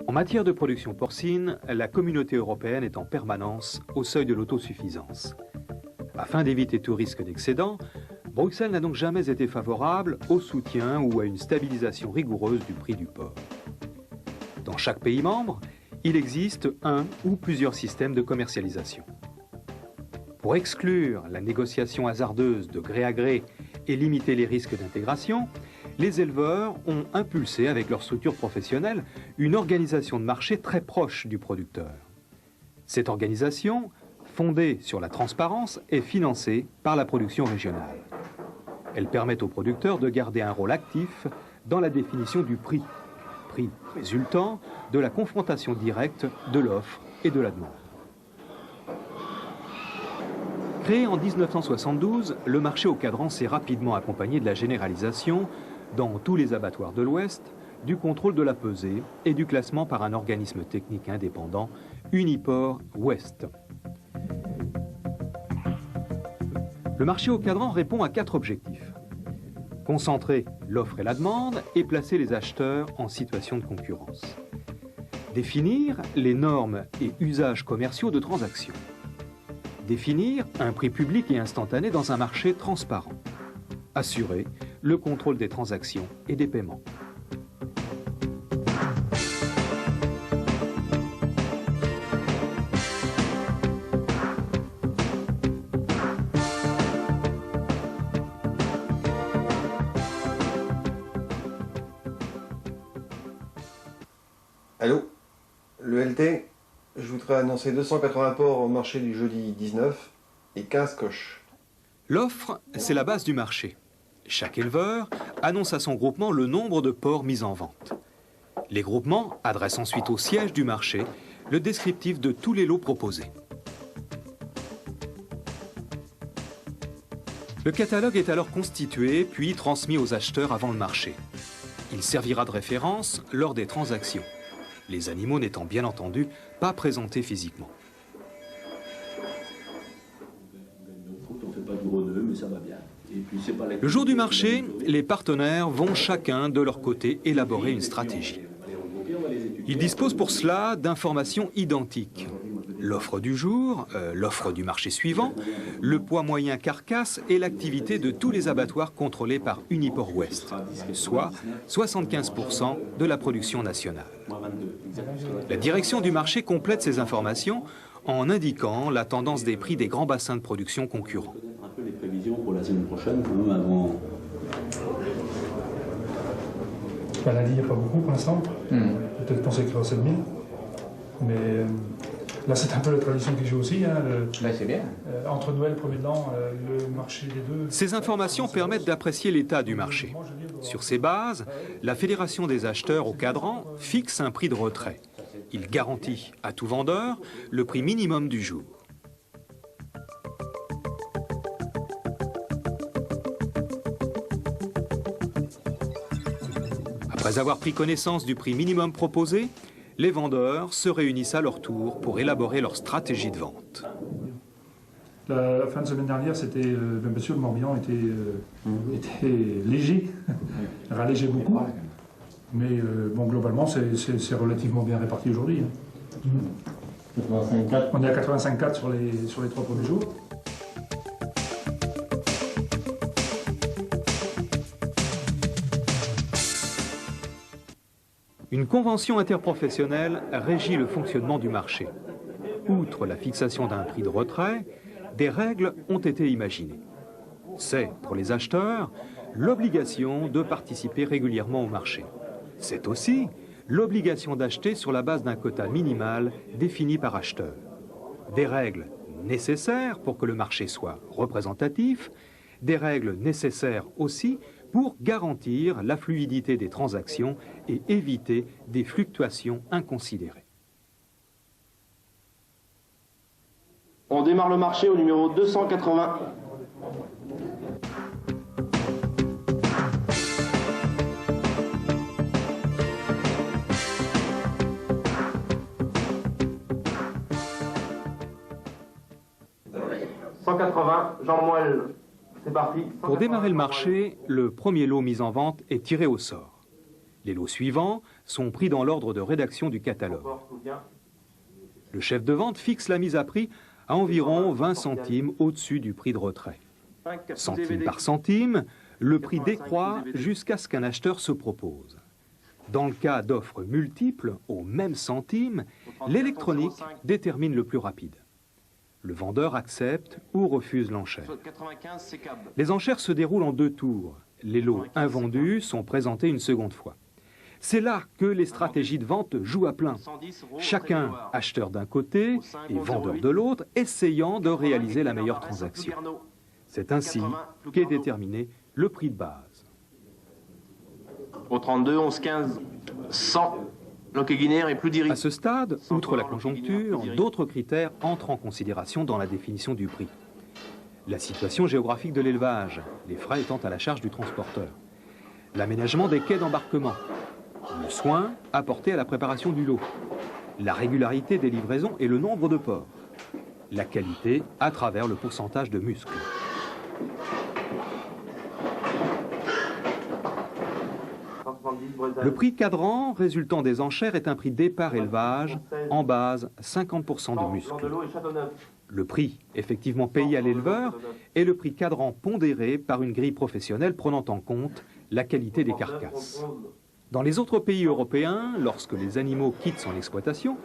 En matière de production porcine, la communauté européenne est en permanence au seuil de l'autosuffisance. Afin d'éviter tout risque d'excédent, Bruxelles n'a donc jamais été favorable au soutien ou à une stabilisation rigoureuse du prix du porc. Dans chaque pays membre, il existe un ou plusieurs systèmes de commercialisation. Pour exclure la négociation hasardeuse de gré à gré et limiter les risques d'intégration, les éleveurs ont impulsé avec leur structure professionnelle une organisation de marché très proche du producteur. Cette organisation, fondée sur la transparence, est financée par la production régionale. Elle permet aux producteurs de garder un rôle actif dans la définition du prix résultant de la confrontation directe de l'offre et de la demande. Créé en 1972, le marché au cadran s'est rapidement accompagné de la généralisation, dans tous les abattoirs de l'Ouest, du contrôle de la pesée et du classement par un organisme technique indépendant, Uniporc Ouest. Le marché au cadran répond à 4 objectifs. Concentrer l'offre et la demande et placer les acheteurs en situation de concurrence. Définir les normes et usages commerciaux de transaction. Définir un prix public et instantané dans un marché transparent. Assurer le contrôle des transactions et des paiements. Allô, le LT, je voudrais annoncer 280 porcs au marché du jeudi 19 et 15 coches. L'offre, c'est la base du marché. Chaque éleveur annonce à son groupement le nombre de porcs mis en vente. Les groupements adressent ensuite au siège du marché le descriptif de tous les lots proposés. Le catalogue est alors constitué puis transmis aux acheteurs avant le marché. Il servira de référence lors des transactions, les animaux n'étant bien entendu pas présentés physiquement. Le jour du marché, les partenaires vont chacun de leur côté élaborer une stratégie. Ils disposent pour cela d'informations identiques. L'offre du jour, l'offre du marché suivant, le poids moyen carcasse et l'activité de tous les abattoirs contrôlés par Uniporc Ouest, soit 75% de la production nationale. La direction du marché complète ces informations en indiquant la tendance des prix des grands bassins de production concurrents. Un peu les prévisions pour la semaine prochaine, quand même, avant. Lundi, il n'y a pas beaucoup pour l'instant. Peut-être qu'on s'écrira 7000. Mais là, c'est un peu la tradition qui joue aussi. Hein, c'est bien. Entre Noël et 1er de l'an, le marché des deux. Ces informations permettent d'apprécier l'état du marché. Sur ces bases, la Fédération des acheteurs au cadran fixe un prix de retrait. Il garantit à tout vendeur le prix minimum du jour. Après avoir pris connaissance du prix minimum proposé, les vendeurs se réunissent à leur tour pour élaborer leur stratégie de vente. La fin de semaine dernière, c'était, monsieur le Morbihan était léger, rallégeait beaucoup. Mais bon, globalement, c'est relativement bien réparti aujourd'hui. Hein. On est à 85,4 sur les 3 premiers jours. Une convention interprofessionnelle régit le fonctionnement du marché. Outre la fixation d'un prix de retrait, des règles ont été imaginées. C'est, pour les acheteurs, l'obligation de participer régulièrement au marché. C'est aussi l'obligation d'acheter sur la base d'un quota minimal défini par acheteur. Des règles nécessaires pour que le marché soit représentatif, des règles nécessaires aussi pour garantir la fluidité des transactions et éviter des fluctuations inconsidérées. On démarre le marché au numéro 280. Jean Moelle, c'est parti. Pour démarrer le marché, le premier lot mis en vente est tiré au sort. Les lots suivants sont pris dans l'ordre de rédaction du catalogue. Le chef de vente fixe la mise à prix à environ 20 centimes au-dessus du prix de retrait. Centime par centime, le prix décroît jusqu'à ce qu'un acheteur se propose. Dans le cas d'offres multiples au même centime, l'électronique détermine le plus rapide. Le vendeur accepte ou refuse l'enchère. Les enchères se déroulent en 2 tours. Les lots invendus sont présentés une seconde fois. C'est là que les stratégies de vente jouent à plein. Chacun, acheteur d'un côté et vendeur de l'autre, essayant de réaliser la meilleure transaction. C'est ainsi qu'est déterminé le prix de base. Au 32, 11, 15, 100. L'Anquet-Guinéen est plus dirigé. À ce stade, outre la conjoncture, d'autres critères entrent en considération dans la définition du prix. La situation géographique de l'élevage, les frais étant à la charge du transporteur. L'aménagement des quais d'embarquement. Le soin apporté à la préparation du lot. La régularité des livraisons et le nombre de porcs. La qualité à travers le pourcentage de muscles. Le prix cadran résultant des enchères est un prix départ élevage, en base 50% de muscles. Le prix effectivement payé à l'éleveur est le prix cadran pondéré par une grille professionnelle prenant en compte la qualité des carcasses. Dans les autres pays européens, lorsque les animaux quittent son exploitation,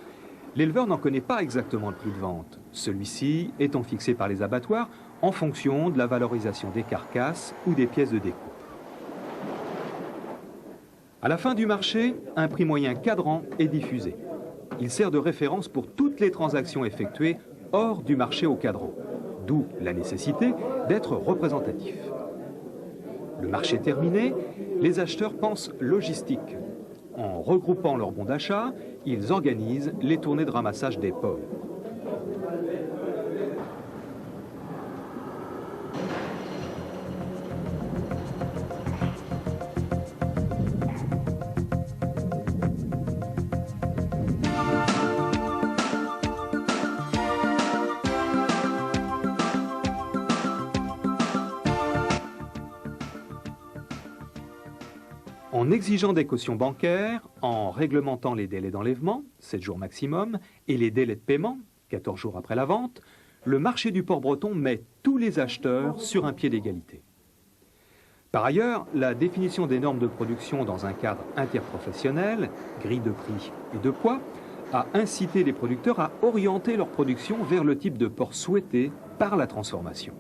l'éleveur n'en connaît pas exactement le prix de vente, celui-ci étant fixé par les abattoirs en fonction de la valorisation des carcasses ou des pièces de découpe. À la fin du marché, un prix moyen cadran est diffusé. Il sert de référence pour toutes les transactions effectuées hors du marché au cadran, d'où la nécessité d'être représentatif. Le marché terminé, les acheteurs pensent logistique. En regroupant leurs bons d'achat, ils organisent les tournées de ramassage des porcs. En exigeant des cautions bancaires, en réglementant les délais d'enlèvement, 7 jours maximum, et les délais de paiement, 14 jours après la vente, le marché du porc breton met tous les acheteurs sur un pied d'égalité. Par ailleurs, la définition des normes de production dans un cadre interprofessionnel, grille de prix et de poids, a incité les producteurs à orienter leur production vers le type de porc souhaité par la transformation.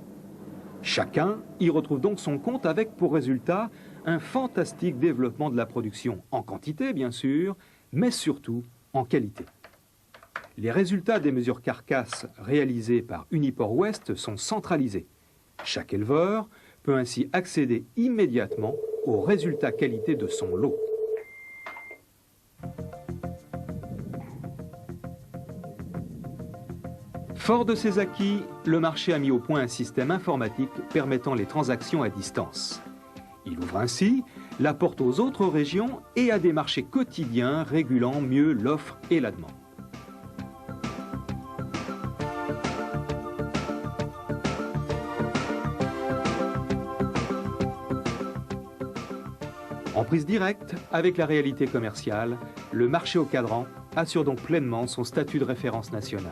Chacun y retrouve donc son compte avec pour résultat un fantastique développement de la production, en quantité bien sûr, mais surtout en qualité. Les résultats des mesures carcasses réalisées par Uniporc Ouest sont centralisés. Chaque éleveur peut ainsi accéder immédiatement aux résultats qualité de son lot. Fort de ces acquis, le marché a mis au point un système informatique permettant les transactions à distance. Il ouvre ainsi la porte aux autres régions et à des marchés quotidiens régulant mieux l'offre et la demande. En prise directe avec la réalité commerciale, le marché au cadran assure donc pleinement son statut de référence nationale.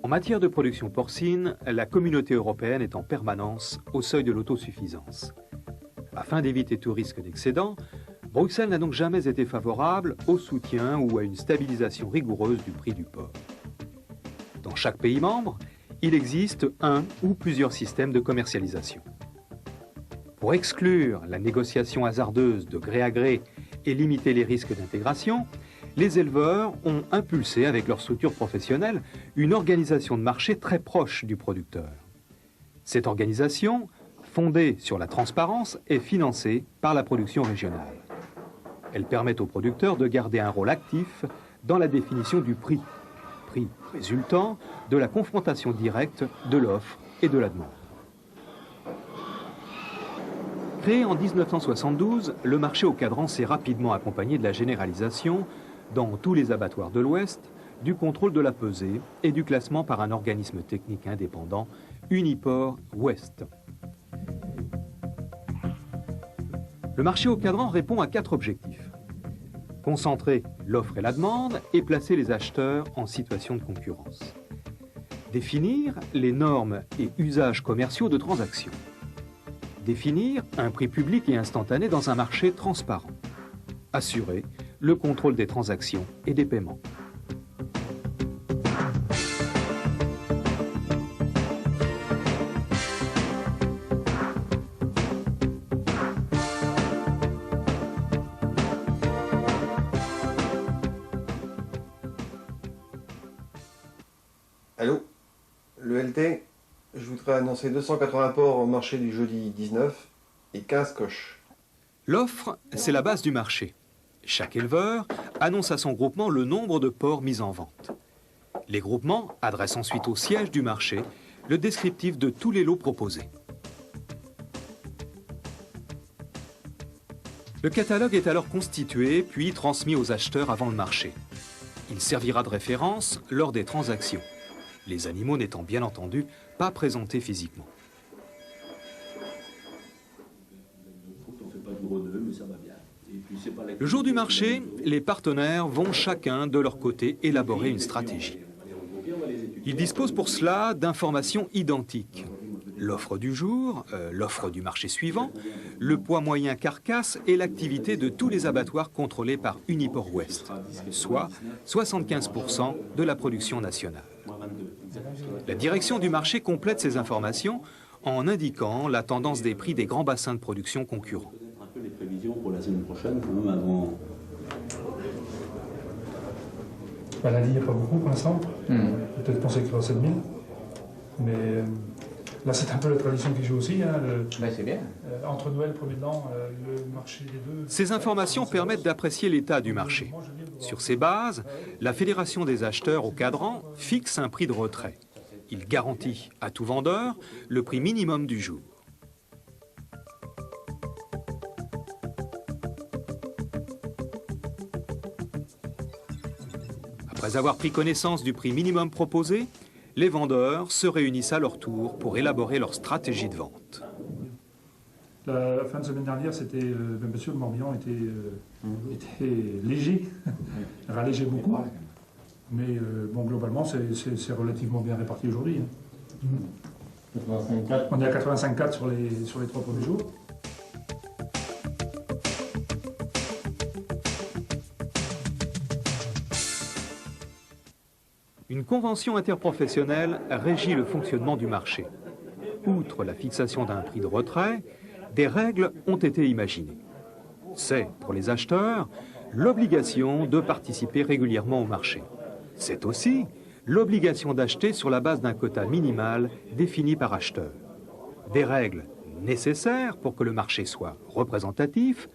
En matière de production porcine, la communauté européenne est en permanence au seuil de l'autosuffisance. Afin d'éviter tout risque d'excédent, Bruxelles n'a donc jamais été favorable au soutien ou à une stabilisation rigoureuse du prix du porc. Dans chaque pays membre, il existe un ou plusieurs systèmes de commercialisation. Pour exclure la négociation hasardeuse de gré à gré et limiter les risques d'intégration, les éleveurs ont impulsé avec leur structure professionnelle une organisation de marché très proche du producteur. Cette organisation, fondée sur la transparence, est financée par la production régionale. Elle permet aux producteurs de garder un rôle actif dans la définition du prix résultant de la confrontation directe de l'offre et de la demande. Créé en 1972, le marché au cadran s'est rapidement accompagné de la généralisation, dans tous les abattoirs de l'Ouest, du contrôle de la pesée et du classement par un organisme technique indépendant, Uniporc Ouest. Le marché au cadran répond à 4 objectifs. Concentrer l'offre et la demande et placer les acheteurs en situation de concurrence. Définir les normes et usages commerciaux de transaction. Définir un prix public et instantané dans un marché transparent. Assurer le contrôle des transactions et des paiements. Allô? Le LT, je voudrais annoncer 280 porcs au marché du jeudi 19 et 15 coches. L'offre, c'est la base du marché. Chaque éleveur annonce à son groupement le nombre de porcs mis en vente. Les groupements adressent ensuite au siège du marché le descriptif de tous les lots proposés. Le catalogue est alors constitué puis transmis aux acheteurs avant le marché. Il servira de référence lors des transactions, les animaux n'étant bien entendu pas présentés physiquement. Le jour du marché, les partenaires vont chacun de leur côté élaborer une stratégie. Ils disposent pour cela d'informations identiques. L'offre du jour, l'offre du marché suivant, le poids moyen carcasse et l'activité de tous les abattoirs contrôlés par Uniporc Ouest, soit 75% de la production nationale. La direction du marché complète ces informations en indiquant la tendance des prix des grands bassins de production concurrents. Les prévisions pour la semaine prochaine, quand même, avant. Lundi, il n'y a pas beaucoup pour l'instant. Peut-être penser qu'il y aura 7000. Mais là, c'est un peu la tradition qui joue aussi. Hein, c'est bien. Entre Noël et Premier de l'An, le marché des deux. Ces informations permettent d'apprécier l'état du marché. Sur ces bases, la Fédération des acheteurs au cadran fixe un prix de retrait. Il garantit à tout vendeur le prix minimum du jour. Après avoir pris connaissance du prix minimum proposé, les vendeurs se réunissent à leur tour pour élaborer leur stratégie de vente. La fin de semaine dernière, c'était, bien sûr, le Morbihan était léger, rallégeait beaucoup. Mais bon, globalement, c'est relativement bien réparti aujourd'hui. On est à 85,4 sur les 3 premiers jours. Une convention interprofessionnelle régit le fonctionnement du marché. Outre la fixation d'un prix de retrait, des règles ont été imaginées. C'est, pour les acheteurs, l'obligation de participer régulièrement au marché. C'est aussi l'obligation d'acheter sur la base d'un quota minimal défini par acheteur. Des règles nécessaires pour que le marché soit représentatif,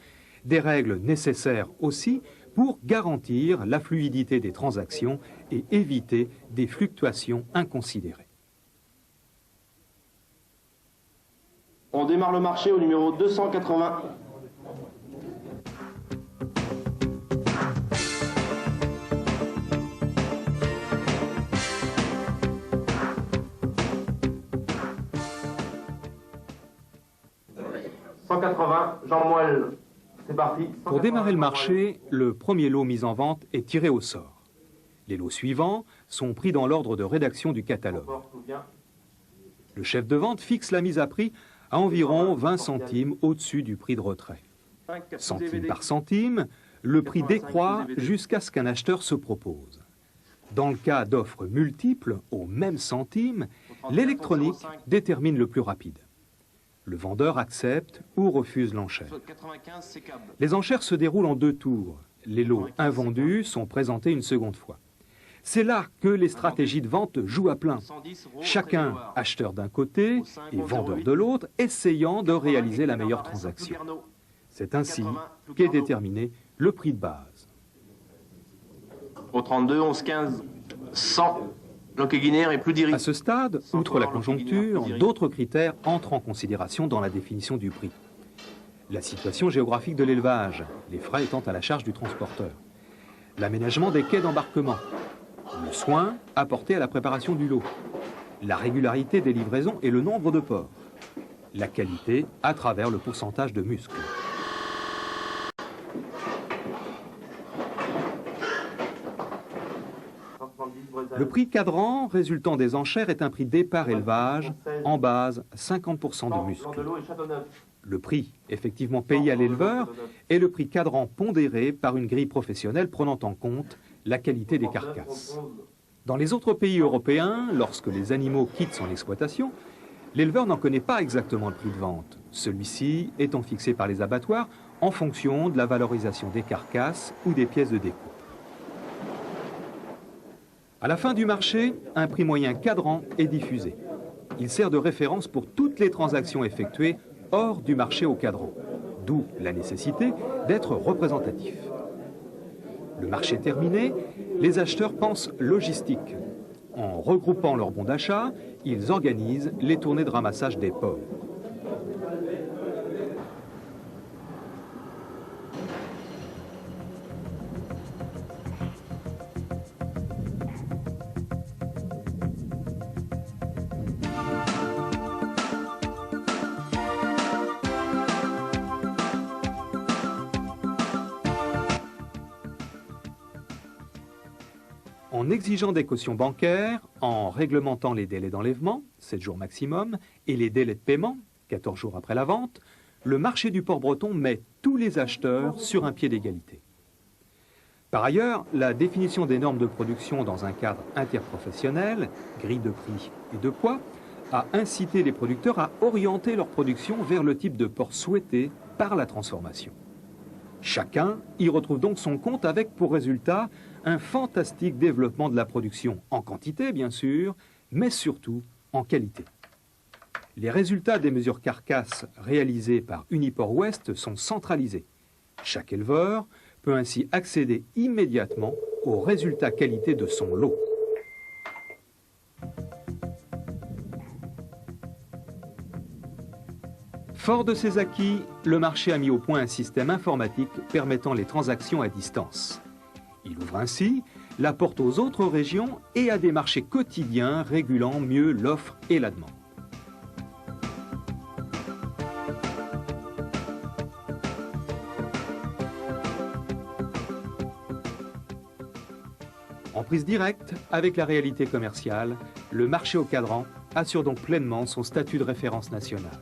des règles nécessaires aussi pour garantir la fluidité des transactions et éviter des fluctuations inconsidérées. On démarre le marché au numéro 280. « 180, Jean Moelle, c'est parti. » Pour démarrer le marché, le premier lot mis en vente est tiré au sort. Les lots suivants sont pris dans l'ordre de rédaction du catalogue. Le chef de vente fixe la mise à prix à environ 20 centimes au-dessus du prix de retrait. Centime par centime, le prix décroît jusqu'à ce qu'un acheteur se propose. Dans le cas d'offres multiples au même centime, l'électronique détermine le plus rapide. Le vendeur accepte ou refuse l'enchère. Les enchères se déroulent en 2 tours. Les lots invendus sont présentés une seconde fois. C'est là que les stratégies de vente jouent à plein. Chacun, acheteur d'un côté et vendeur de l'autre, essayant de réaliser la meilleure transaction. C'est ainsi qu'est déterminé le prix de base. Au 32, 11, 15, 100. L'Ocqueguinaire est plus dirigé. À ce stade, outre la conjoncture, d'autres critères entrent en considération dans la définition du prix. La situation géographique de l'élevage, les frais étant à la charge du transporteur. L'aménagement des quais d'embarquement. Le soin apporté à la préparation du lot. La régularité des livraisons et le nombre de porcs. La qualité à travers le pourcentage de muscles. Le prix cadran résultant des enchères est un prix départ élevage, en base 50% de muscles. Le prix effectivement payé à l'éleveur est le prix cadran pondéré par une grille professionnelle prenant en compte la qualité des carcasses. Dans les autres pays européens, lorsque les animaux quittent son exploitation, l'éleveur n'en connaît pas exactement le prix de vente, celui-ci étant fixé par les abattoirs en fonction de la valorisation des carcasses ou des pièces de découpe. À la fin du marché, un prix moyen cadran est diffusé. Il sert de référence pour toutes les transactions effectuées hors du marché au cadran, d'où la nécessité d'être représentatif. Le marché terminé, les acheteurs pensent logistique. En regroupant leurs bons d'achat, ils organisent les tournées de ramassage des porcs. En exigeant des cautions bancaires, en réglementant les délais d'enlèvement, 7 jours maximum, et les délais de paiement, 14 jours après la vente, le marché du porc breton met tous les acheteurs sur un pied d'égalité. Par ailleurs, la définition des normes de production dans un cadre interprofessionnel, grille de prix et de poids, a incité les producteurs à orienter leur production vers le type de porc souhaité par la transformation. Chacun y retrouve donc son compte avec pour résultat un fantastique développement de la production, en quantité bien sûr, mais surtout en qualité. Les résultats des mesures carcasses réalisées par Uniport Ouest sont centralisés. Chaque éleveur peut ainsi accéder immédiatement aux résultats qualité de son lot. Fort de ces acquis, le marché a mis au point un système informatique permettant les transactions à distance. Il ouvre ainsi la porte aux autres régions et à des marchés quotidiens régulant mieux l'offre et la demande. En prise directe avec la réalité commerciale, le marché au cadran assure donc pleinement son statut de référence nationale.